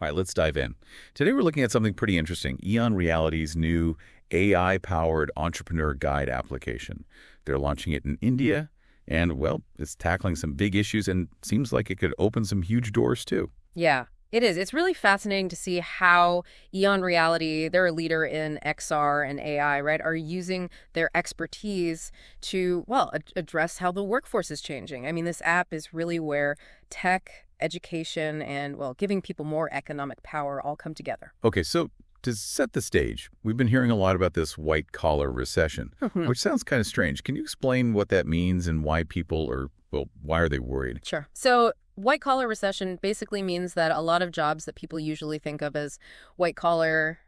All right, let's dive in. Today we're looking at something pretty interesting, EON Reality's new AI-powered entrepreneur guide application. They're launching it in India, and, well, it's tackling some big issues and seems like it could open some huge doors, too. Yeah, it is. It's really fascinating to see how EON Reality, they're a leader in XR and AI, right, are using their expertise to, well, address how the workforce is changing. I mean, this app is really where tech, education, and, well, giving people more economic power all come together. Okay, so to set the stage, we've been hearing a lot about this white-collar recession, which sounds kind of strange. Can you explain what that means and why people are, well, why are they worried? Sure. So white-collar recession basically means that a lot of jobs that people usually think of as white-collar,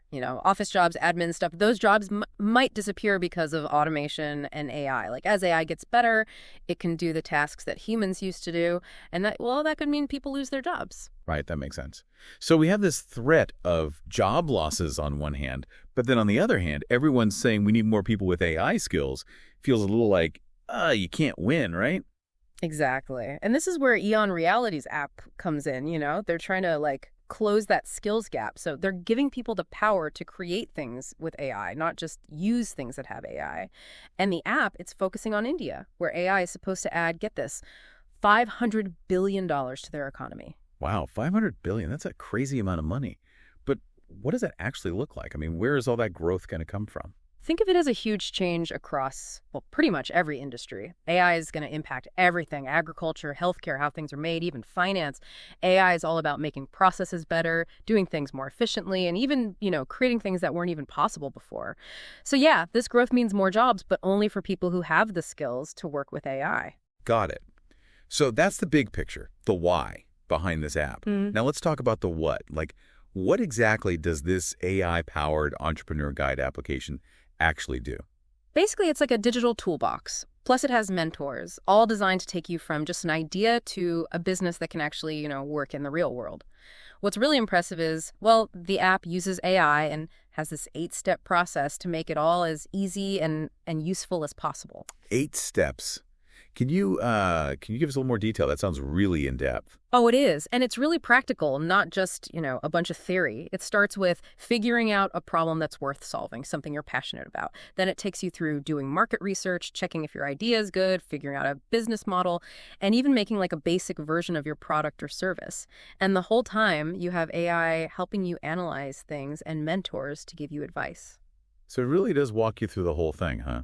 office jobs, admin stuff, those jobs might disappear because of automation and AI. Like, as AI gets better, it can do the tasks that humans used to do, and that could mean people lose their jobs. Right, that makes sense. So we have this threat of job losses on one hand, but then on the other hand, everyone's saying we need more people with AI skills. Feels a little like, you can't win, right? Exactly. And this is where EON Reality's app comes in, They're trying to, close that skills gap. So they're giving people the power to create things with AI, not just use things that have AI. And the app, it's focusing on India, where AI is supposed to add, get this, $500 billion to their economy. Wow, $500 billion. That's a crazy amount of money. But what does that actually look like? I mean, where is all that growth going to come from? Think of it as a huge change across, well, pretty much every industry. AI is going to impact everything: agriculture, healthcare, how things are made, even finance. AI is all about making processes better, doing things more efficiently, and even, creating things that weren't even possible before. So yeah, this growth means more jobs, but only for people who have the skills to work with AI. Got it. So that's the big picture, the why behind this app. Now let's talk about the what. What exactly does this AI-powered entrepreneur guide application actually do? Basically, it's like a digital toolbox. Plus, it has mentors, all designed to take you from just an idea to a business that can actually, work in the real world. What's really impressive is, well, the app uses AI and has this 8-step process to make it all as easy and useful as possible. 8 steps. Can you give us a little more detail? That sounds really in-depth. Oh, it is. And it's really practical, not just, a bunch of theory. It starts with figuring out a problem that's worth solving, something you're passionate about. Then it takes you through doing market research, checking if your idea is good, figuring out a business model, and even making a basic version of your product or service. And the whole time, you have AI helping you analyze things and mentors to give you advice. So it really does walk you through the whole thing, huh?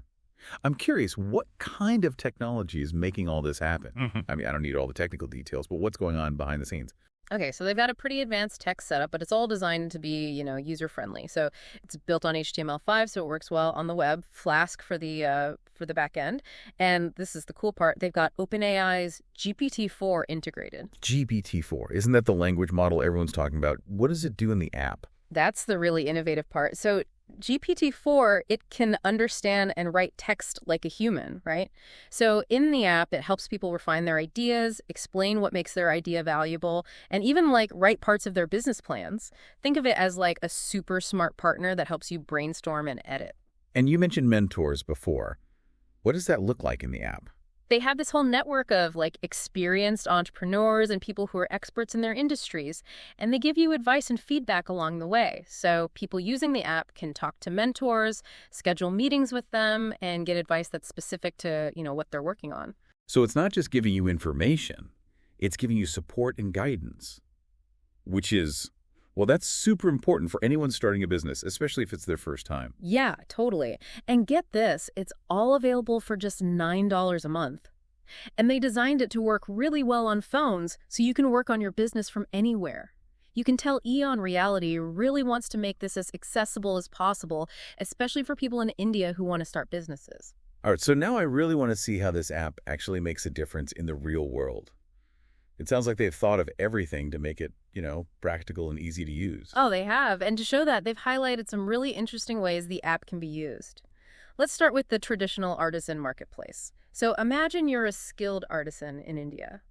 I'm curious, what kind of technology is making all this happen? I mean, I don't need all the technical details, but what's going on behind the scenes? Okay, so they've got a pretty advanced tech setup, but it's all designed to be, user-friendly. So it's built on HTML5, so it works well on the web. Flask for the back end. And this is the cool part. They've got OpenAI's GPT-4 integrated. GPT-4. Isn't that the language model everyone's talking about? What does it do in the app? That's the really innovative part. So GPT-4, it can understand and write text like a human, right? So in the app, it helps people refine their ideas, explain what makes their idea valuable, and even write parts of their business plans. Think of it as a super smart partner that helps you brainstorm and edit. And you mentioned mentors before. What does that look like in the app? They have this whole network of experienced entrepreneurs and people who are experts in their industries, and they give you advice and feedback along the way. So people using the app can talk to mentors, schedule meetings with them, and get advice that's specific to, what they're working on. So it's not just giving you information, it's giving you support and guidance, which is, well, that's super important for anyone starting a business, especially if it's their first time. Yeah, totally. And get this, it's all available for just $9 a month. And they designed it to work really well on phones, so you can work on your business from anywhere. You can tell EON Reality really wants to make this as accessible as possible, especially for people in India who want to start businesses. All right, so now I really want to see how this app actually makes a difference in the real world. It sounds like they've thought of everything to make it, practical and easy to use. Oh, they have. And to show that, they've highlighted some really interesting ways the app can be used. Let's start with the traditional artisan marketplace. So imagine you're a skilled artisan in India.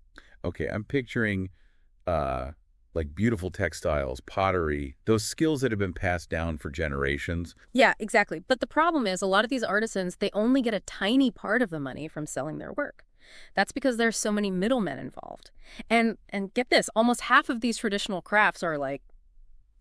Okay, I'm picturing beautiful textiles, pottery, those skills that have been passed down for generations. Yeah, exactly. But the problem is a lot of these artisans, they only get a tiny part of the money from selling their work. That's because there's so many middlemen involved. And get this, almost half of these traditional crafts are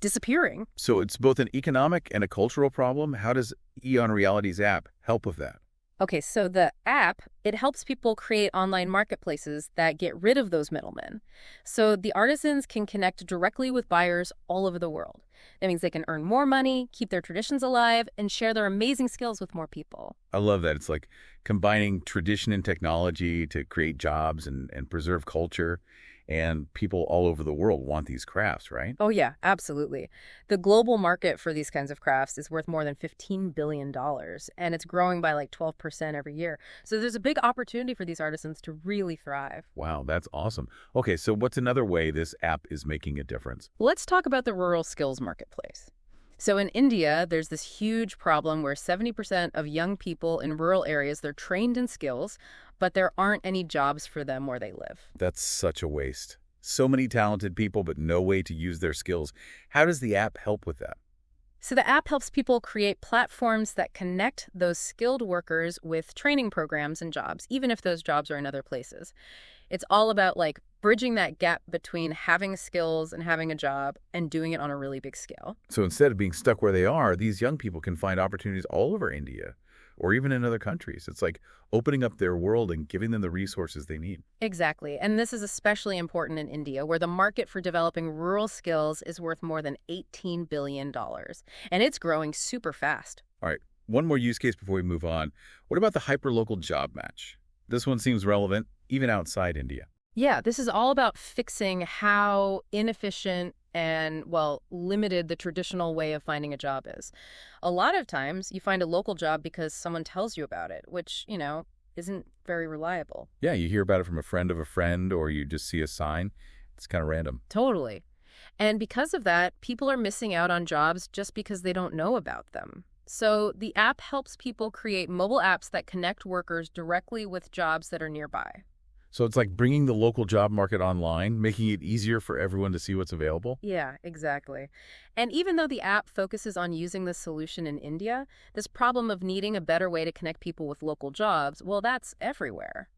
disappearing. So it's both an economic and a cultural problem. How does EON Reality's app help with that? Okay, so the app, it helps people create online marketplaces that get rid of those middlemen. So the artisans can connect directly with buyers all over the world. That means they can earn more money, keep their traditions alive, and share their amazing skills with more people. I love that. It's like combining tradition and technology to create jobs and preserve culture. And people all over the world want these crafts, right? Oh, yeah, absolutely. The global market for these kinds of crafts is worth more than $15 billion, and it's growing by like 12% every year. So there's a big opportunity for these artisans to really thrive. Wow, that's awesome. Okay, so what's another way this app is making a difference? Let's talk about the rural skills marketplace. So in India, there's this huge problem where 70% of young people in rural areas, they're trained in skills, but there aren't any jobs for them where they live. That's such a waste. So many talented people, but no way to use their skills. How does the app help with that? So the app helps people create platforms that connect those skilled workers with training programs and jobs, even if those jobs are in other places. It's all about like bridging that gap between having skills and having a job and doing it on a really big scale. So instead of being stuck where they are, these young people can find opportunities all over India or even in other countries. It's like opening up their world and giving them the resources they need. Exactly. And this is especially important in India, where the market for developing rural skills is worth more than $18 billion. And it's growing super fast. All right, one more use case before we move on. What about the hyperlocal job match? This one seems relevant even outside India. Yeah, this is all about fixing how inefficient and, well, limited the traditional way of finding a job is. A lot of times you find a local job because someone tells you about it, which, isn't very reliable. Yeah, you hear about it from a friend of a friend, or you just see a sign. It's kind of random. Totally. And because of that, people are missing out on jobs just because they don't know about them. So the app helps people create mobile apps that connect workers directly with jobs that are nearby. So it's like bringing the local job market online, making it easier for everyone to see what's available? Yeah, exactly. And even though the app focuses on using this solution in India, this problem of needing a better way to connect people with local jobs, well, that's everywhere.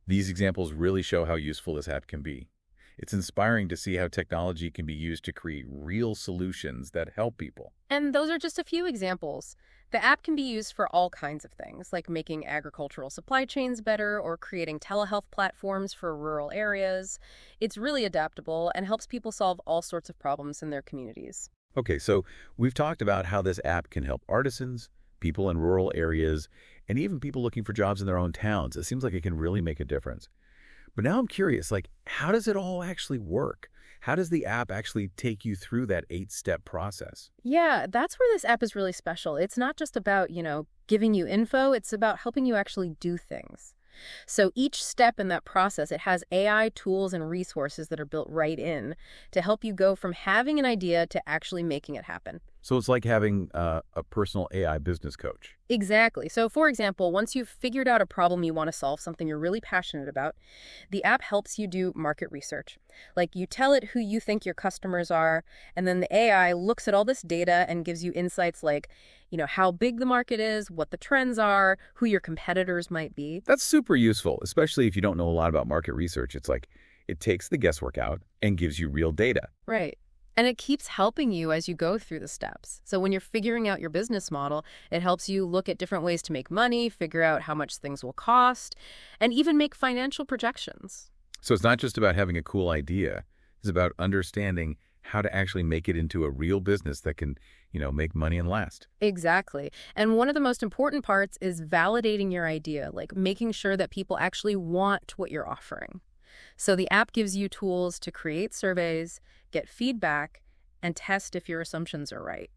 These examples really show how useful this app can be. It's inspiring to see how technology can be used to create real solutions that help people. And those are just a few examples. The app can be used for all kinds of things, like making agricultural supply chains better or creating telehealth platforms for rural areas. It's really adaptable and helps people solve all sorts of problems in their communities. Okay, so we've talked about how this app can help artisans, people in rural areas, and even people looking for jobs in their own towns. It seems like it can really make a difference. But now I'm curious, how does it all actually work? How does the app actually take you through that 8-step process? Yeah, that's where this app is really special. It's not just about, giving you info. It's about helping you actually do things. So each step in that process, it has AI tools and resources that are built right in to help you go from having an idea to actually making it happen. So it's like having a personal AI business coach. Exactly. So for example, once you've figured out a problem you want to solve, something you're really passionate about, the app helps you do market research. Like you tell it who you think your customers are, and then the AI looks at all this data and gives you insights like, how big the market is, what the trends are, who your competitors might be. That's super useful, especially if you don't know a lot about market research. It's like it takes the guesswork out and gives you real data. Right. And it keeps helping you as you go through the steps. So when you're figuring out your business model, it helps you look at different ways to make money, figure out how much things will cost, and even make financial projections. So it's not just about having a cool idea. It's about understanding how to actually make it into a real business that can, make money and last. Exactly. And one of the most important parts is validating your idea, like making sure that people actually want what you're offering. So the app gives you tools to create surveys, get feedback, and test if your assumptions are right.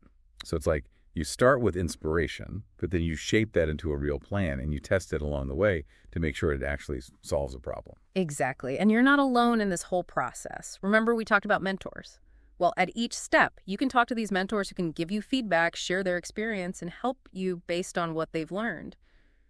So it's like you start with inspiration, but then you shape that into a real plan and you test it along the way to make sure it actually solves a problem. Exactly. And you're not alone in this whole process. Remember, we talked about mentors. Well, at each step, you can talk to these mentors who can give you feedback, share their experience, and help you based on what they've learned.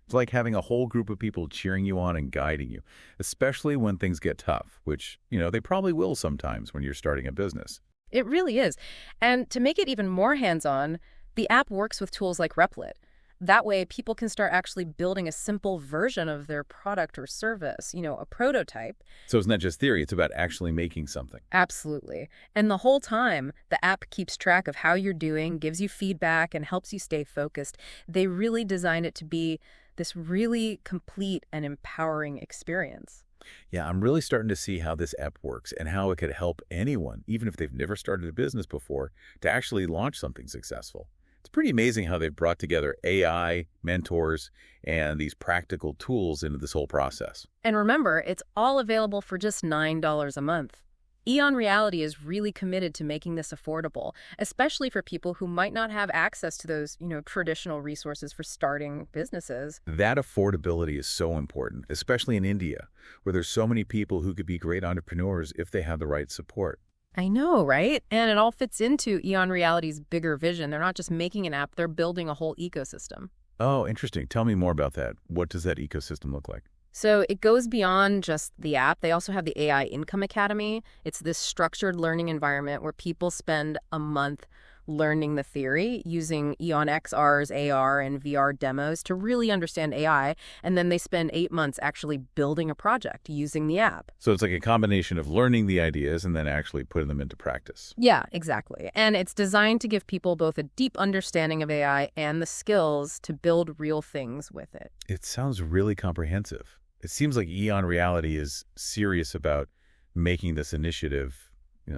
It's like having a whole group of people cheering you on and guiding you, especially when things get tough, which, they probably will sometimes when you're starting a business. It really is. And to make it even more hands-on, the app works with tools like Replit. That way, people can start actually building a simple version of their product or service, a prototype. So it's not just theory, it's about actually making something. Absolutely. And the whole time, the app keeps track of how you're doing, gives you feedback, and helps you stay focused. They really designed it to be this really complete and empowering experience. Yeah, I'm really starting to see how this app works and how it could help anyone, even if they've never started a business before, to actually launch something successful. It's pretty amazing how they've brought together AI, mentors, and these practical tools into this whole process. And remember, it's all available for just $9 a month. EON Reality is really committed to making this affordable, especially for people who might not have access to those, traditional resources for starting businesses. That affordability is so important, especially in India, where there's so many people who could be great entrepreneurs if they have the right support. I know, right? And it all fits into EON Reality's bigger vision. They're not just making an app, they're building a whole ecosystem. Oh, interesting. Tell me more about that. What does that ecosystem look like? So it goes beyond just the app. They also have the AI Income Academy. It's this structured learning environment where people spend a month learning the theory using EON XR's AR and VR demos to really understand AI. And then they spend 8 months actually building a project using the app. So it's like a combination of learning the ideas and then actually putting them into practice. Yeah, exactly. And it's designed to give people both a deep understanding of AI and the skills to build real things with it. It sounds really comprehensive. It seems like EON Reality is serious about making this initiative,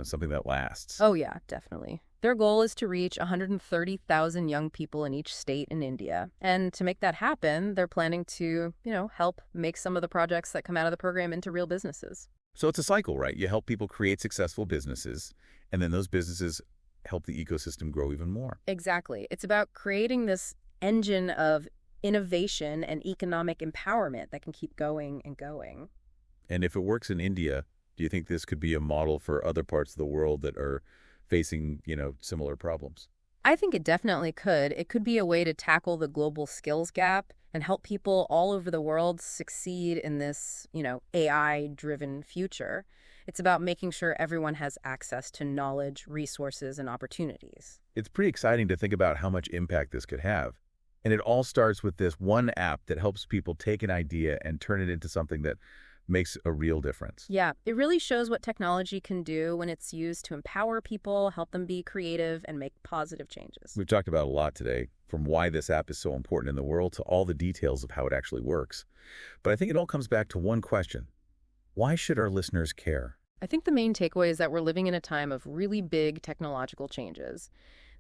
something that lasts. Oh, yeah, definitely. Their goal is to reach 130,000 young people in each state in India. And to make that happen, they're planning to, help make some of the projects that come out of the program into real businesses. So it's a cycle, right? You help people create successful businesses, and then those businesses help the ecosystem grow even more. Exactly. It's about creating this engine of innovation and economic empowerment that can keep going and going. And if it works in India, do you think this could be a model for other parts of the world that are facing, similar problems? I think it definitely could. It could be a way to tackle the global skills gap and help people all over the world succeed in this, AI-driven future. It's about making sure everyone has access to knowledge, resources, and opportunities. It's pretty exciting to think about how much impact this could have. And it all starts with this one app that helps people take an idea and turn it into something that makes a real difference. Yeah, it really shows what technology can do when it's used to empower people, help them be creative, and make positive changes. We've talked about a lot today, from why this app is so important in the world to all the details of how it actually works. But I think it all comes back to one question. Why should our listeners care? I think the main takeaway is that we're living in a time of really big technological changes.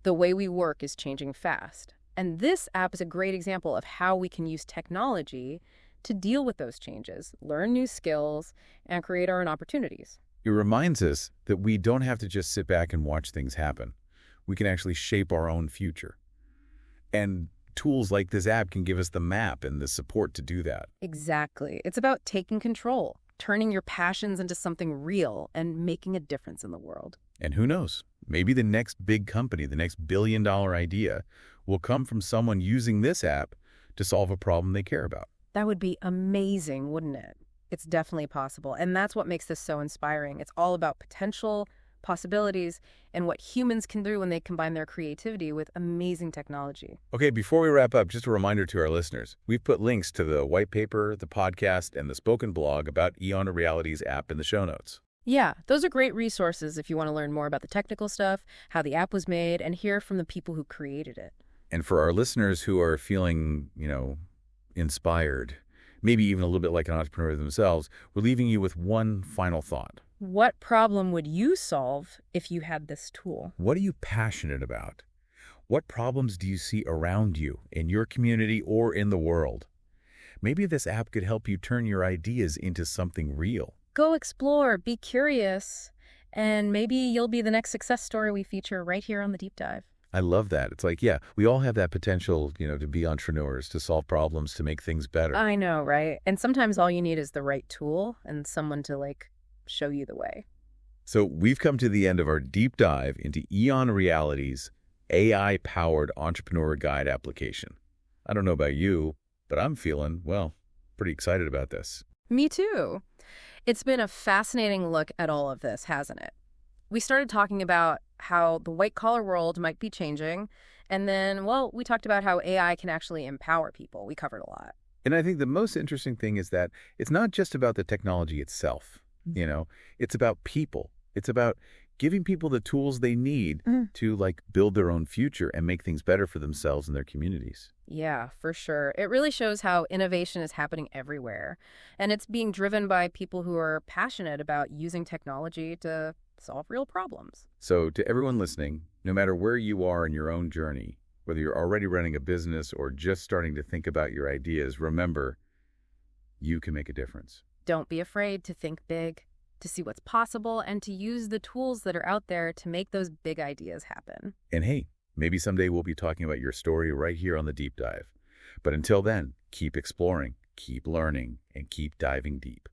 The way we work is changing fast. And this app is a great example of how we can use technology to deal with those changes, learn new skills, and create our own opportunities. It reminds us that we don't have to just sit back and watch things happen. We can actually shape our own future. And tools like this app can give us the map and the support to do that. Exactly. It's about taking control, turning your passions into something real, and making a difference in the world. And who knows? Maybe the next big company, the next billion-dollar idea, will come from someone using this app to solve a problem they care about. That would be amazing, wouldn't it? It's definitely possible. And that's what makes this so inspiring. It's all about potential, possibilities, and what humans can do when they combine their creativity with amazing technology. Okay, before we wrap up, just a reminder to our listeners. We've put links to the white paper, the podcast, and the spoken blog about EON Reality's app in the show notes. Yeah, those are great resources if you want to learn more about the technical stuff, how the app was made, and hear from the people who created it. And for our listeners who are feeling, inspired, maybe even a little bit like an entrepreneur themselves, we're leaving you with one final thought. What problem would you solve if you had this tool? What are you passionate about? What problems do you see around you, in your community or in the world? Maybe this app could help you turn your ideas into something real. Go explore, be curious, and maybe you'll be the next success story we feature right here on The Deep Dive. I love that. It's like, yeah, we all have that potential, to be entrepreneurs, to solve problems, to make things better. I know, right? And sometimes all you need is the right tool and someone to, show you the way. So we've come to the end of our deep dive into EON Reality's AI-powered entrepreneur guide application. I don't know about you, but I'm feeling, pretty excited about this. Me too. It's been a fascinating look at all of this, hasn't it? We started talking about how the white-collar world might be changing, And then, well, we talked about how AI can actually empower people. We covered a lot. And I think the most interesting thing is that it's not just about the technology itself, it's about people. It's about giving people the tools they need to build their own future and make things better for themselves and their communities. Yeah, for sure. It really shows how innovation is happening everywhere. And it's being driven by people who are passionate about using technology to solve real problems. So to everyone listening, no matter where you are in your own journey, whether you're already running a business or just starting to think about your ideas, remember, you can make a difference. Don't be afraid to think big, to see what's possible, and to use the tools that are out there to make those big ideas happen. And hey, maybe someday we'll be talking about your story right here on the Deep Dive. But until then, keep exploring, keep learning, and keep diving deep.